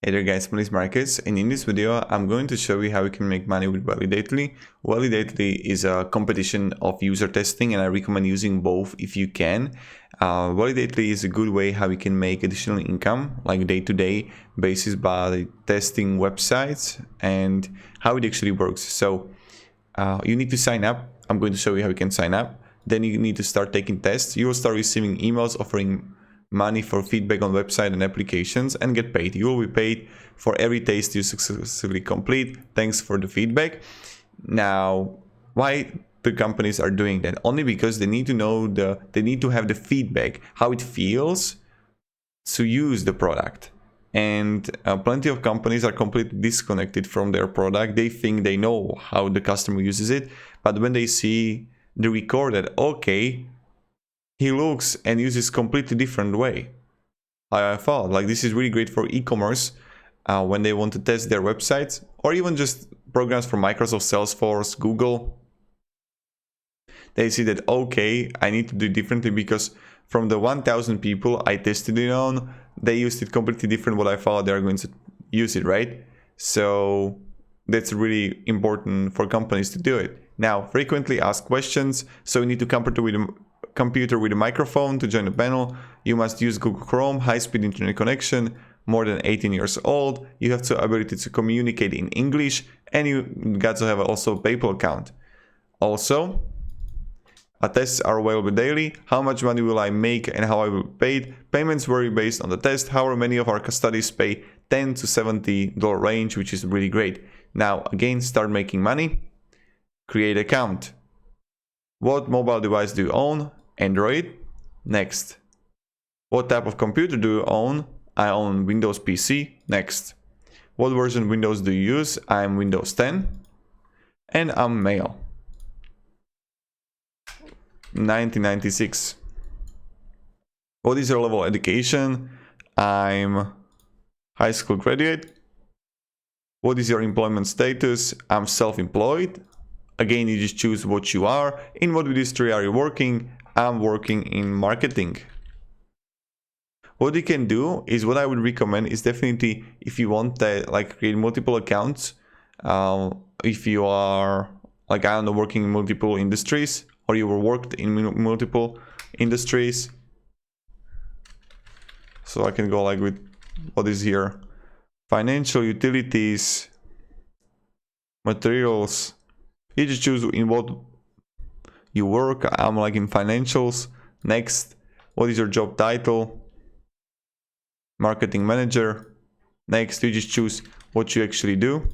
Hey there guys, my name is Marcus, and in this video I'm going to show you how you can make money with Validately. Validately is a competition of user testing and I recommend using both if you can. Validately is a good way how you can make additional income like day-to-day basis by testing websites and how it actually works. So you need to sign up. I'm going to show you how you can sign up. Then you need to start taking tests. You will start receiving emails offering money for feedback on website and applications and get paid. You will be paid for every test you successfully complete. Thanks for the feedback. Now, why the companies are doing that? Only because they need to know they need to have the feedback, how it feels to use the product. And plenty of companies are completely disconnected from their product. They think they know how the customer uses it, but when they see the record that, okay, he looks and uses completely different way. I thought like this is really great for e-commerce when they want to test their websites, or even just programs from Microsoft, Salesforce, Google. They see that, okay, I need to do it differently because from the 1,000 people I tested it on, they used it completely different what I thought they're going to use it, right? So that's really important for companies to do it. Now, frequently asked questions. So you need to computer with a microphone to join the panel. You must use Google Chrome, high-speed internet connection, more than 18 years old. You have the ability to communicate in English, and you got to have also a PayPal account. Also, tests are available daily. How much money will I make and how I will be paid? Payments vary based on the test. However, many of our studies pay $10 to $70 range, which is really great. Now, again, start making money. Create account. What mobile device do you own? Android. Next. What type of computer do you own? I own Windows PC. Next. What version of Windows do you use? I am Windows 10. And I'm male. 1996. What is your level of education? I'm high school graduate. What is your employment status? I'm self-employed. Again, you just choose what you are. In what industry are you working? I'm working in marketing. What you can do is, what I would recommend is definitely, if you want to like create multiple accounts, if you are like, I don't know, working in multiple industries, or you were worked in multiple industries. So I can go like with what is here: financial, utilities, materials. You just choose in what you work. I'm like in financials. Next. What is your job title? Marketing manager. Next, you just choose what you actually do.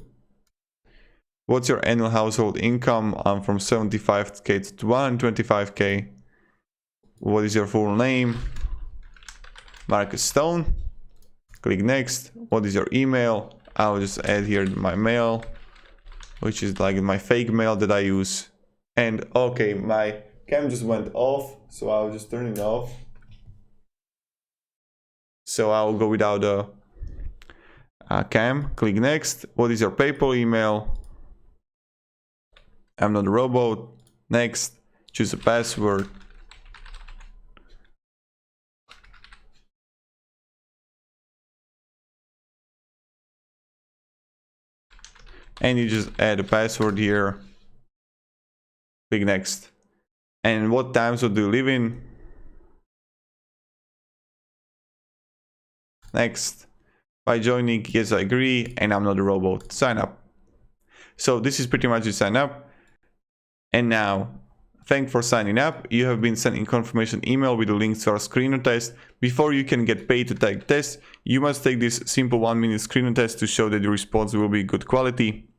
What's your annual household income? I'm from 75k to 125k. What is your full name? Marcus Stone. Click next. What is your email? I'll just add here my mail, which is like my fake mail that I use. And okay, my cam just went off, so I'll just turn it off. So I'll go without a cam. Click next. What is your PayPal email? I'm not a robot. Next. Choose a password. And you just add a password here. Click next. And what time zone do you live in? Next. By joining, yes, I agree, and I'm not a robot. Sign up. So this is pretty much you sign up. And now, thanks for signing up. You have been sent a confirmation email with a link to our screener test. Before you can get paid to take test, you must take this simple 1-minute screener test to show that your response will be good quality.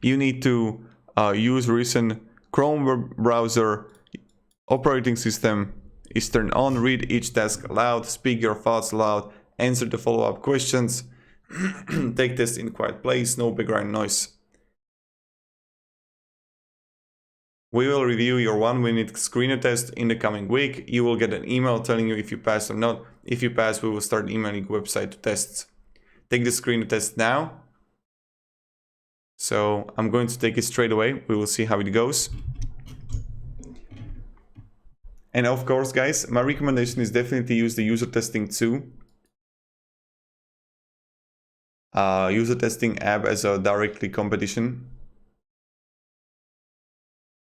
You need to use recent Chrome web browser. Operating system is turned on. Read each task aloud. Speak your thoughts aloud. Answer the follow-up questions. Take test in quiet place. No background noise. We will review your 1-minute screener test in the coming week. You will get an email telling you if you pass or not. If you pass, we will start emailing website to tests. Take the screener test now. So I'm going to take it straight away. We will see how it goes. And of course, guys, my recommendation is definitely use the user testing too. user testing app as a directly competition.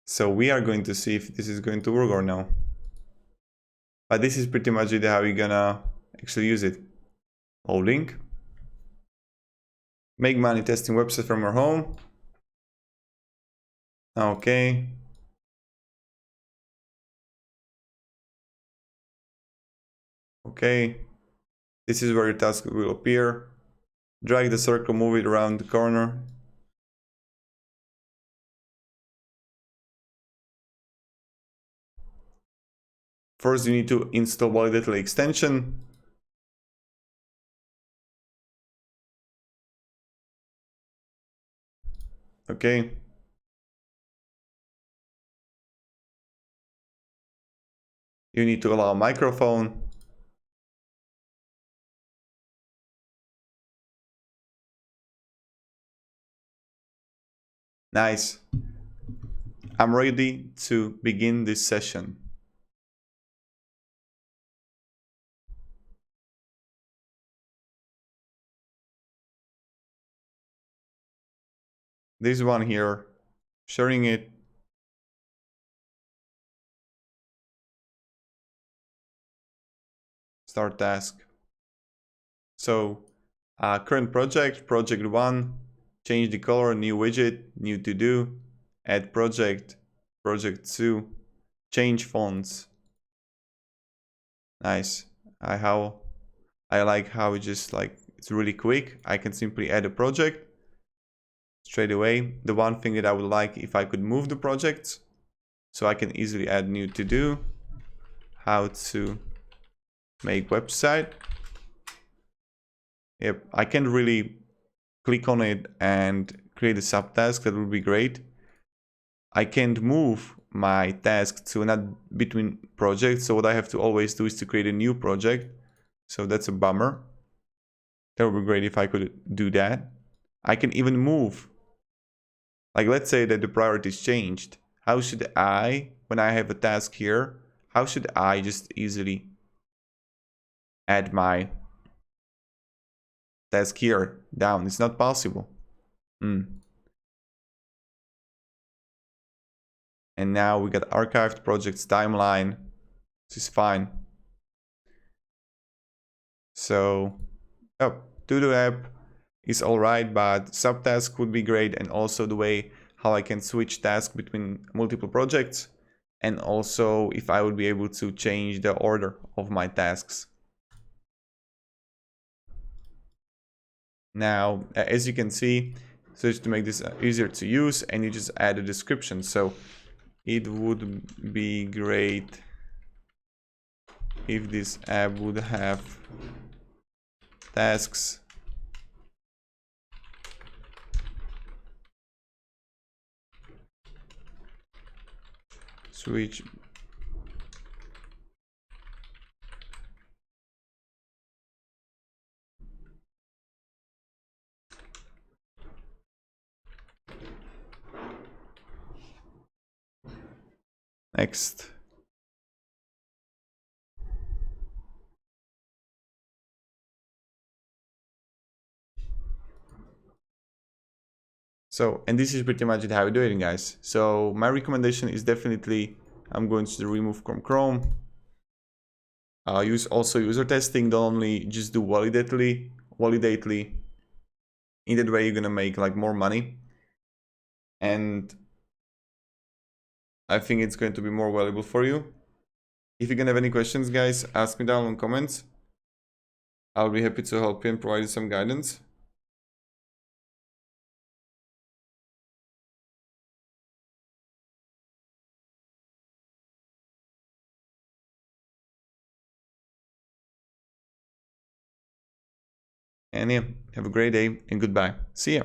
So we are going to see if this is going to work or no. But this is pretty much it, how you're gonna actually use it. Loading. Make money testing website from your home. Okay. Okay. This is where your task will appear. Drag the circle, move it around the corner. First, you need to install Validately extension. Okay. You need to allow microphone. Nice. I'm ready to begin this session. This one here, sharing it. Start task. So current project, project 1, change the color, new widget, new to do, add project, project 2, change fonts. Nice. I like how it just it's really quick. I can simply add a project straight away. The one thing that I would like if I could move the projects, so I can easily add new to do, how to make website. Yep, I can really click on it and create a subtask. That would be great. I can't move my task to not between projects, so what I have to always do is to create a new project. So that's a bummer. That would be great if I could do that. I can even move. Like, let's say that the priorities changed. How should I, when I have a task here, how should I just easily add my task here down? It's not possible. And now we got archived projects timeline. This is fine. So, to-do app is alright, but subtask would be great, and also the way how I can switch tasks between multiple projects, and also if I would be able to change the order of my tasks. Now, as you can see, so just to make this easier to use, and you just add a description. So it would be great if this app would have tasks switch next. So, and this is pretty much it how we do it, guys. So my recommendation is definitely, I'm going to remove from Chrome. Use also user testing. Don't only just do Validately. In that way, you're gonna make like more money, and I think it's going to be more valuable for you. If you're gonna have any questions, guys, ask me down in comments. I'll be happy to help you and provide you some guidance. And yeah, have a great day and goodbye. See ya.